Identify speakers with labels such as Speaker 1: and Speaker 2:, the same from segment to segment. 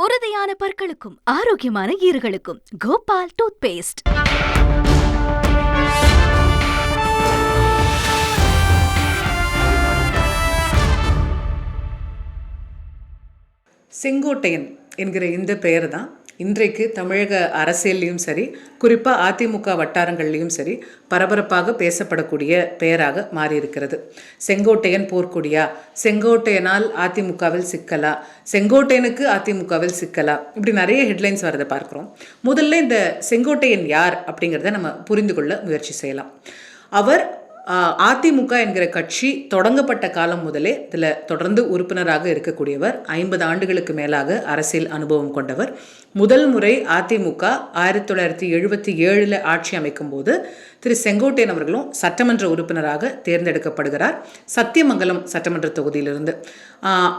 Speaker 1: உறுதியான பற்களுக்கும் ஆரோக்கியமான ஈறுகளுக்கும் Gopal tooth paste.
Speaker 2: Sengottaiyan என்கிற இந்த பெயர் தான் இன்றைக்கு தமிழக அரசியல்லையும் சரி, குறிப்பாக அதிமுக வட்டாரங்கள்லையும் சரி பரபரப்பாக பேசப்படக்கூடிய பெயராக மாறியிருக்கிறது. செங்கோட்டையன் போர்க்கொடியா, செங்கோட்டையனால் அதிமுகவில் சிக்கலா, செங்கோட்டையனுக்கு அதிமுகவில் சிக்கலா, இப்படி நிறைய ஹெட்லைன்ஸ் வரதை பார்க்குறோம். முதல்ல இந்த செங்கோட்டையன் யார் அப்படிங்கிறத நம்ம புரிந்து கொள்ள முயற்சி செய்யலாம். அவர் அதிமுக என்கிற கட்சி தொடங்கப்பட்ட காலம் முதலே இதில் தொடர்ந்து உறுப்பினராக இருக்கக்கூடியவர். 50 ஆண்டுகளுக்கு மேலாக அரசியல் அனுபவம் கொண்டவர். முதல் முறை அதிமுக 1977 ஆட்சி அமைக்கும் போது திரு செங்கோட்டையன் அவர்களும் சட்டமன்ற உறுப்பினராக தேர்ந்தெடுக்கப்படுகிறார். சத்தியமங்கலம் சட்டமன்ற தொகுதியிலிருந்து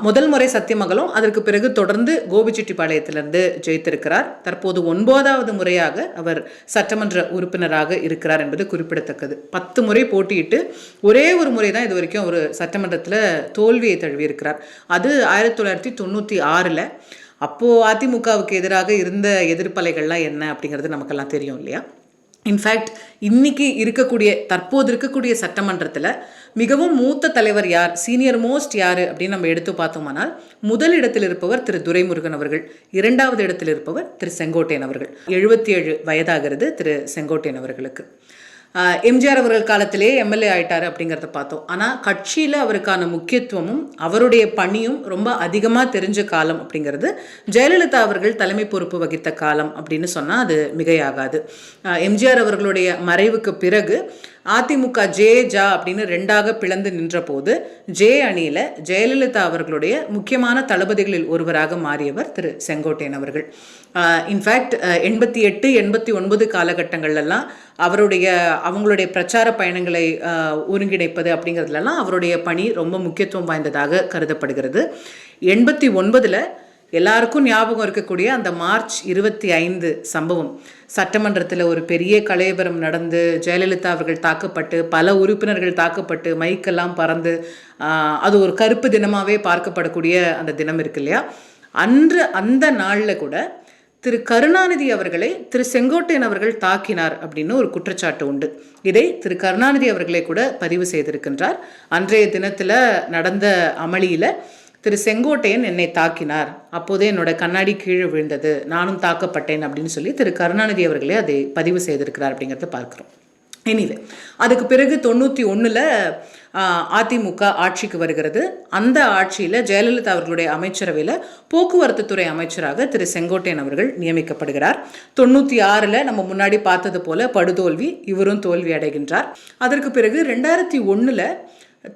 Speaker 2: முதல் முறை சத்தியமங்கலம், அதற்கு பிறகு தொடர்ந்து கோபிச்செட்டிப்பாளையத்திலிருந்து ஜெயித்திருக்கிறார். தற்போது 9வது முறையாக அவர் சட்டமன்ற உறுப்பினராக இருக்கிறார் என்பது குறிப்பிடத்தக்கது. 10 முறை போட்டியிட்டு ஒரே ஒரு முறை தான் இது வரைக்கும் ஒரு சட்டமன்றத்தில் தோல்வியை தழுவியிருக்கிறார். அது 1996. அப்போது அதிமுகவுக்கு எதிராக இருந்த எதிர்ப்பலைகள்லாம் என்ன அப்படிங்கிறது நமக்கெல்லாம் தெரியும் இல்லையா? இன்ஃபேக்ட் இன்னைக்கு தற்போது இருக்கக்கூடிய சட்டமன்றத்தில் மிகவும் மூத்த தலைவர் யார், சீனியர் மோஸ்ட் யார் அப்படின்னு நம்ம எடுத்து பார்த்தோம்னால் முதல் இடத்தில் இருப்பவர் திரு துரைமுருகன் அவர்கள், 2வது இடத்தில் இருப்பவர் திரு செங்கோட்டையன் அவர்கள். 77 வயதாகிறது திரு செங்கோட்டையன் அவர்களுக்கு. எம்ஜிஆர் அவர்கள் காலத்திலே எம்எல்ஏ ஆயிட்டார் அப்படிங்கிறத பார்த்தோம். ஆனால் கட்சியில் அவருக்கான முக்கியத்துவமும் அவருடைய பணியும் ரொம்ப அதிகமாக தெரிஞ்ச காலம் அப்படிங்கிறது ஜெயலலிதா அவர்கள் தலைமை பொறுப்பு வகித்த காலம் அப்படின்னு சொன்னால் அது மிகையாகாது. எம்ஜிஆர் அவர்களுடைய மறைவுக்கு பிறகு அதிமுக ஜா அப்படின்னு 2ஆக பிளந்து நின்ற போது ஜே அணியில் ஜெயலலிதா அவர்களுடைய முக்கியமான தளபதிகளில் ஒருவராக மாறியவர் திரு செங்கோட்டையன் அவர்கள். இன்ஃபேக்ட் 88, 89 காலகட்டங்கள்லாம் அவங்களுடைய பிரச்சார பயணங்களை ஒருங்கிணைப்பது அப்படிங்கிறதுலாம் அவருடைய பணி ரொம்ப முக்கியத்துவம் வாய்ந்ததாக கருதப்படுகிறது. 89 எல்லாருக்கும் ஞாபகம் இருக்கக்கூடிய அந்த மார்ச் 25 சம்பவம், சட்டமன்றத்தில் ஒரு பெரிய கலவரம் நடந்து ஜெயலலிதா அவர்கள் தாக்கப்பட்டு, பல உறுப்பினர்கள் தாக்கப்பட்டு, மைக்கெல்லாம் பறந்து, அது ஒரு கருப்பு தினமாகவே பார்க்கப்படக்கூடிய அந்த தினம் இருக்கு இல்லையா? அந்த நாளில் கூட திரு கருணாநிதி அவர்களை திரு செங்கோட்டையன் அவர்கள் தாக்கினார் அப்படின்னு ஒரு குற்றச்சாட்டு உண்டு. இதை திரு கருணாநிதி அவர்களை கூட பதிவு செய்திருக்கின்றார். அன்றைய தினத்தில் நடந்த அமளியில் திரு செங்கோட்டையன் என்னை தாக்கினார், அப்போதே என்னோட கண்ணாடி கீழே விழுந்தது, நானும் தாக்கப்பட்டேன் அப்படின்னு சொல்லி திரு கருணாநிதி அவர்களே அதை பதிவு செய்திருக்கிறார் அப்படிங்கிறத பார்க்குறோம். எனிவே அதுக்கு பிறகு 91 அதிமுக ஆட்சிக்கு வருகிறது. அந்த ஆட்சியில் ஜெயலலிதா அவர்களுடைய அமைச்சரவையில் போக்குவரத்து துறை அமைச்சராக திரு செங்கோட்டையன் அவர்கள் நியமிக்கப்படுகிறார். 96 நம்ம முன்னாடி பார்த்தது போல படுதோல்வி, இவரும் தோல்வி அடைகின்றார். அதற்கு பிறகு 2001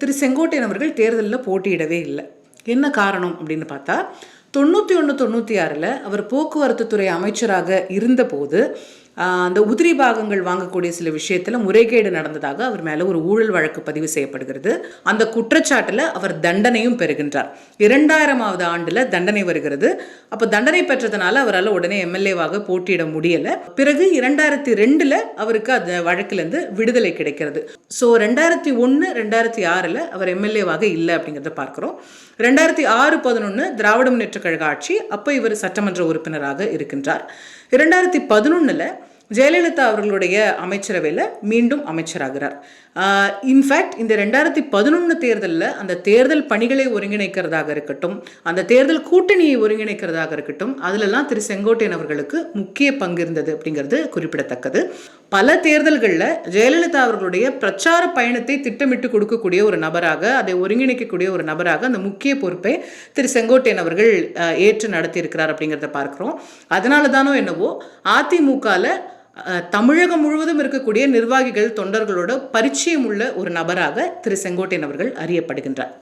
Speaker 2: திரு செங்கோட்டையன் அவர்கள் தேர்தலில் போட்டியிடவே இல்லை. என்ன காரணம் அப்படின்னு பார்த்தா 91, 96 அவர் போக்குவரத்து துறை அமைச்சராக இருந்தபோது அந்த உதிரி பாகங்கள் வாங்கக்கூடிய சில விஷயத்தில் முறைகேடு நடந்ததாக அவர் மேலே ஒரு ஊழல் வழக்கு பதிவு செய்யப்படுகிறது. அந்த குற்றச்சாட்டில் அவர் தண்டனையும் பெறுகின்றார். 2000வது ஆண்டில் தண்டனை வருகிறது. அப்போ தண்டனை பெற்றதுனால அவரால் உடனே எம்எல்ஏவாக போட்டியிட முடியலை. பிறகு 2002 அவருக்கு அந்த வழக்கிலிருந்து விடுதலை கிடைக்கிறது. ஸோ 2001, 2006 அவர் எம்எல்ஏவாக இல்லை அப்படிங்கிறத பார்க்குறோம். 2006-11 திராவிட முன்னேற்ற கழக ஆட்சி, அப்போ இவர் சட்டமன்ற உறுப்பினராக இருக்கின்றார். 2011 ஜெயலலிதா அவர்களுடைய அமைச்சரவையில் மீண்டும் அமைச்சராகிறார். இன்ஃபேக்ட் இந்த 2011 தேர்தலில் அந்த தேர்தல் பணிகளை ஒருங்கிணைக்கிறதாக இருக்கட்டும், அந்த தேர்தல் கூட்டணியை ஒருங்கிணைக்கிறதாக இருக்கட்டும், அதிலெல்லாம் திரு செங்கோட்டையன் அவர்களுக்கு முக்கிய பங்கு இருந்தது அப்படிங்கிறது குறிப்பிடத்தக்கது. பல தேர்தல்களில் ஜெயலலிதா அவர்களுடைய பிரச்சார பயணத்தை திட்டமிட்டு கொடுக்கக்கூடிய ஒரு நபராக, அதை ஒருங்கிணைக்கக்கூடிய ஒரு நபராக அந்த முக்கிய பொறுப்பை திரு செங்கோட்டையன் அவர்கள் ஏற்று நடத்தியிருக்கிறார் அப்படிங்கிறத பார்க்குறோம். அதனால தானோ என்னவோ அதிமுகவில் தமிழகம் முழுவதும் இருக்கக்கூடிய நிர்வாகிகள், தொண்டர்களோட பரிச்சயம் உள்ள ஒரு நபராக திரு செங்கோட்டையன் அவர்கள் அறியப்படுகின்றார்.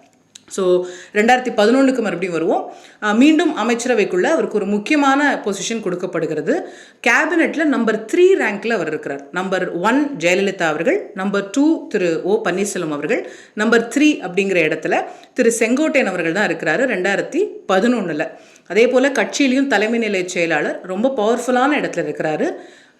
Speaker 2: ஸோ 2011 மறுபடியும் வருவோம். மீண்டும் அமைச்சரவைக்குள்ள அவருக்கு ஒரு முக்கியமான பொசிஷன் கொடுக்கப்படுகிறது. கேபினெட்டில் நம்பர் 3 ரேங்க்ல அவர் இருக்கிறார். நம்பர் 1 ஜெயலலிதா அவர்கள், நம்பர் 2 திரு ஓ பன்னீர்செல்வம் அவர்கள், நம்பர் 3 அப்படிங்கிற இடத்துல திரு செங்கோட்டையன் அவர்கள் தான் இருக்கிறாரு 2011. அதே போல் கட்சியிலையும் தலைமை நிலைய செயலாளர் ரொம்ப பவர்ஃபுல்லான இடத்துல இருக்கிறாரு.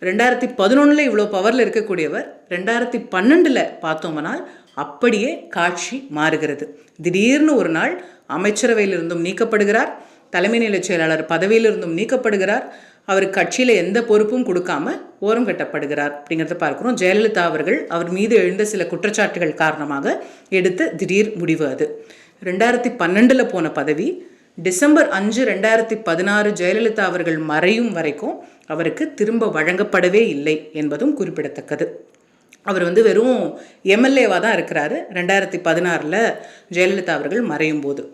Speaker 2: 2011 இவ்வளோ பவரில் இருக்கக்கூடியவர் 2012 பார்த்தோம்னால் அப்படியே காட்சி மாறுகிறது. திடீர்னு ஒரு நாள் அமைச்சரவையிலிருந்தும் நீக்கப்படுகிறார். தலைமை நிலைச் செயலாளர் பதவியிலிருந்தும் நீக்கப்படுகிறார். அவருக்கு கட்சியில் எந்த பொறுப்பும் கொடுக்காம ஓரம் கட்டப்படுகிறார் அப்படிங்கிறத பார்க்குறோம். ஜெயலலிதா அவர்கள் அவர் மீது எழுந்த சில குற்றச்சாட்டுகள் காரணமாக எடுத்த திடீர் முடிவு அது. 2012 போன பதவி டிசம்பர் 5, 2016 ஜெயலலிதா அவர்கள் மறையும் வரைக்கும் அவருக்கு திரும்ப வழங்கப்படவே இல்லை என்பதும் குறிப்பிடத்தக்கது. அவர் வெறும் எம்எல்ஏவாக தான் இருக்கிறாரு 2016 ஜெயலலிதா அவர்கள் மறையும் போது.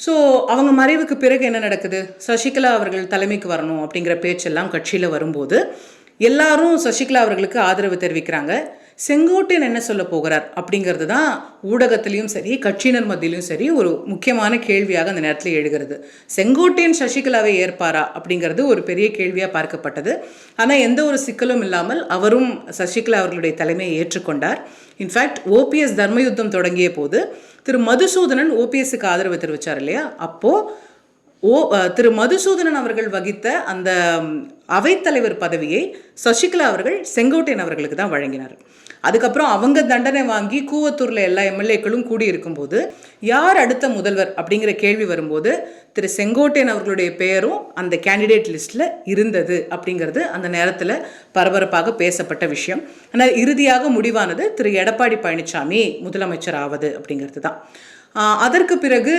Speaker 2: ஸோ அவங்க மறைவுக்கு பிறகு என்ன நடக்குது? சசிகலா அவர்கள் தலைமைக்கு வரணும் அப்படிங்கிற பேச்செல்லாம் கட்சியில் வரும்போது எல்லாரும் சசிகலா அவர்களுக்கு ஆதரவு தெரிவிக்கிறாங்க. செங்கோட்டையன் என்ன சொல்ல போகிறார் அப்படிங்கிறது தான் ஊடகத்திலையும் சரி கட்சியினர் மத்தியிலையும் சரி ஒரு முக்கியமான கேள்வியாக அந்த நேரத்தில் எழுகிறது. செங்கோட்டையன் சசிகலாவை ஏற்பாரா அப்படிங்கிறது ஒரு பெரிய கேள்வியாக பார்க்கப்பட்டது. ஆனால் எந்த ஒரு சிக்கலும் இல்லாமல் அவரும் சசிகலா அவர்களுடைய தலைமையை ஏற்றுக்கொண்டார். இன்ஃபேக்ட் ஓபிஎஸ் தர்மயுத்தம் தொடங்கிய போது திரு மதுசூதனன் ஓபிஎஸ்க்கு ஆதரவு தெரிவித்தார் இல்லையா? அப்போது திரு மதுசூதனன் அவர்கள் வகித்த அந்த அவைத்தலைவர் பதவியை சசிகலா அவர்கள் செங்கோட்டையன் அவர்களுக்கு தான் வழங்கினார். அதுக்கப்புறம் அவங்க தண்டனை வாங்கி கூவத்தூரில் எல்லா எம்எல்ஏக்களும் கூடியிருக்கும்போது யார் அடுத்த முதல்வர் அப்படிங்கிற கேள்வி வரும்போது திரு செங்கோட்டையன் அவர்களுடைய பெயரும் அந்த கேண்டிடேட் லிஸ்ட்டில் இருந்தது அப்படிங்கிறது அந்த நேரத்தில் பரபரப்பாக பேசப்பட்ட விஷயம். ஆனால் இறுதியாக முடிவானது திரு எடப்பாடி பழனிசாமி முதலமைச்சர் ஆவது அப்படிங்கிறது தான். அதற்கு பிறகு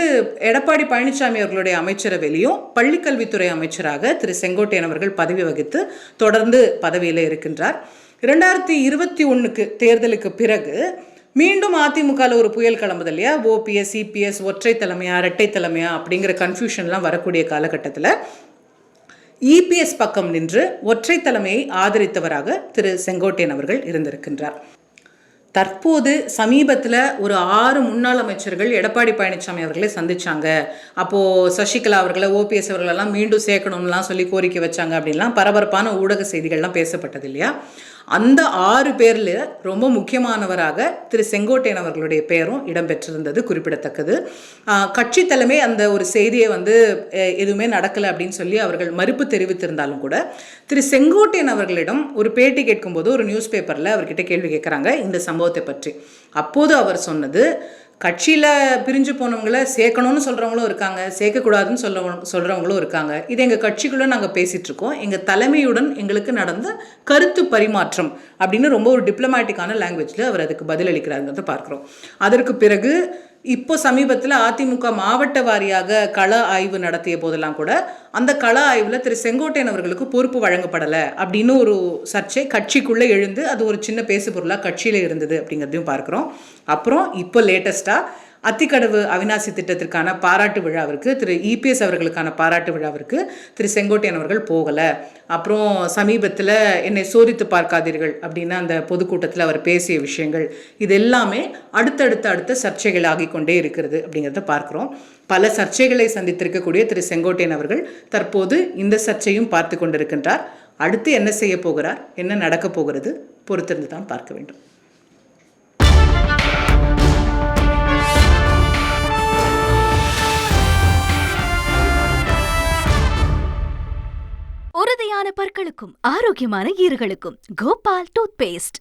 Speaker 2: எடப்பாடி பழனிசாமி அவர்களுடைய அமைச்சரவையிலையும் பள்ளிக்கல்வித்துறை அமைச்சராக திரு செங்கோட்டையன் அவர்கள் பதவி வகித்து தொடர்ந்து பதவியில் இருக்கின்றார். 2021 தேர்தலுக்கு பிறகு மீண்டும் அதிமுகவில் ஒரு புயல் கிளம்புது இல்லையா? ஓபிஎஸ் சிபிஎஸ் ஒற்றை தலைமையா இரட்டை தலைமையா அப்படிங்கிற கன்ஃபியூஷன்லாம் வரக்கூடிய காலகட்டத்தில் இபிஎஸ் பக்கம் நின்று ஒற்றை தலைமையை ஆதரித்தவராக திரு செங்கோட்டையன் அவர்கள் இருந்திருக்கின்றார். தற்போது சமீபத்தில் ஒரு 6 முன்னாள் அமைச்சர்கள் எடப்பாடி பழனிசாமி அவர்களை சந்திச்சாங்க. அப்போது சசிகலா அவர்களை ஓபிஎஸ் அவர்களெல்லாம் மீண்டும் சேர்க்கணும்லாம் சொல்லி கோரிக்கை வச்சாங்க அப்படின்லாம் பரபரப்பான ஊடக செய்திகள்லாம் பேசப்பட்டது இல்லையா? அந்த 6 பேரில் ரொம்ப முக்கியமானவராக திரு செங்கோட்டையன் அவர்களுடைய பெயரும் இடம்பெற்றிருந்தது குறிப்பிடத்தக்கது. கட்சி தலைமை அந்த ஒரு செய்தியை எதுவுமே நடக்கலை அப்படின்னு சொல்லி அவர்கள் மறுப்பு தெரிவித்திருந்தாலும் கூட திரு செங்கோட்டையன் அவர்களிடம் ஒரு பேட்டி கேட்கும்போது ஒரு நியூஸ் பேப்பரில் அவர்கிட்ட கேள்வி கேட்குறாங்க இந்த சம்பவத்தை பற்றி. அப்போது அவர் சொன்னது, கட்சியில் பிரிஞ்சு போனவங்கள சேர்க்கணும்னு சொல்கிறவங்களும் இருக்காங்க, சேர்க்கக்கூடாதுன்னு சொல்கிறவங்களும் இருக்காங்க. இது எங்கள் கட்சிக்குள்ளே நாங்கள் பேசிகிட்ருக்கோம். எங்கள் தலைமையுடன் எங்களுக்கு நடந்த கருத்து பரிமாற்றம் அப்படின்னு ரொம்ப ஒரு டிப்ளமேட்டிக்கான லாங்குவேஜில் அவர் அதுக்கு பதிலளிக்கிறாருங்கிறத பார்க்குறோம். அதற்கு பிறகு இப்போ சமீபத்தில் அதிமுக மாவட்ட வாரியாக கள ஆய்வு நடத்திய போதெல்லாம் கூட அந்த கள ஆய்வில் திரு செங்கோட்டையன் அவர்களுக்கு பொறுப்பு வழங்கப்படலை அப்படின்னு ஒரு சர்ச்சை கட்சிக்குள்ளே எழுந்து அது ஒரு சின்ன பேசுபொருளாக கட்சியில் இருந்தது அப்படிங்கிறதையும் பார்க்குறோம். அப்புறம் இப்போ லேட்டஸ்ட்டாக அத்திக்கடவு அவிநாசி திட்டத்திற்கான பாராட்டு விழாவிற்கு திரு இபிஎஸ் அவர்களுக்கான பாராட்டு விழாவிற்கு திரு செங்கோட்டையன் அவர்கள் போகலை. அப்புறம் சமீபத்தில் என்னை சோதித்து பார்க்காதீர்கள் அப்படின்னு அந்த பொதுக்கூட்டத்தில் அவர் பேசிய விஷயங்கள் இது எல்லாமே அடுத்த சர்ச்சைகள் ஆகிக்கொண்டே இருக்கிறது அப்படிங்கிறத பார்க்குறோம். பல சர்ச்சைகளை சந்தித்திருக்கக்கூடிய திரு செங்கோட்டையன் அவர்கள் தற்போது இந்த சர்ச்சையும் பார்த்து கொண்டிருக்கின்றார். அடுத்து என்ன செய்ய போகிறார், என்ன நடக்கப் போகிறது பொறுத்திருந்து தான் பார்க்க வேண்டும்.
Speaker 1: உறுதியான பற்களுக்கும் ஆரோக்கியமான ஈறுகளுக்கும் கோபால் டூத் பேஸ்ட்.